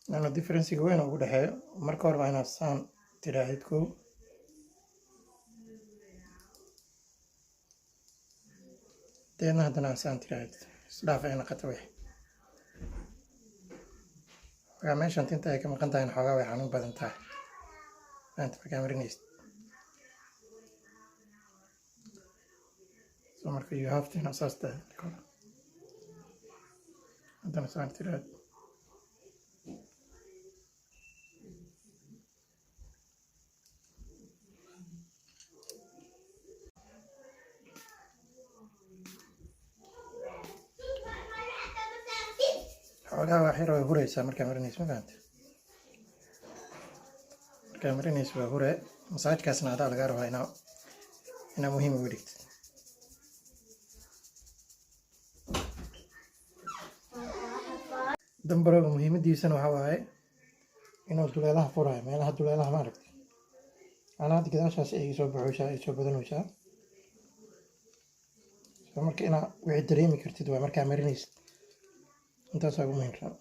لأنه difference وين ugu dhexeeyo marka hore waa inaad saan tiraahid kow deedna haddana aad saan tiraahid isdhaaf ay noqoto wix markaa meeshan tinta ay ka maqan tahay xoogaa way xanuun badan tahay maanta markaa marinaysid so marka you have to inaad saas tahay haddana saan tiraahid xoolaha waa xir way huraysaa markaa marinayso ma fahantay markaa marinayso waa hure masaajkaasna adaa lagaa rabaa inaa muhiim uga dhigtid dambarooga muhiimadiisana waxaa waaye inuu duleelaha furayo meelaha duleelaha ma aragtay anaa hadda gadaashaas ay soo baxoysaa ay soo badanaysaa so marka inaa wixii dareemi kartid waa markaa marinaysid intaasaa ugu muhiimsan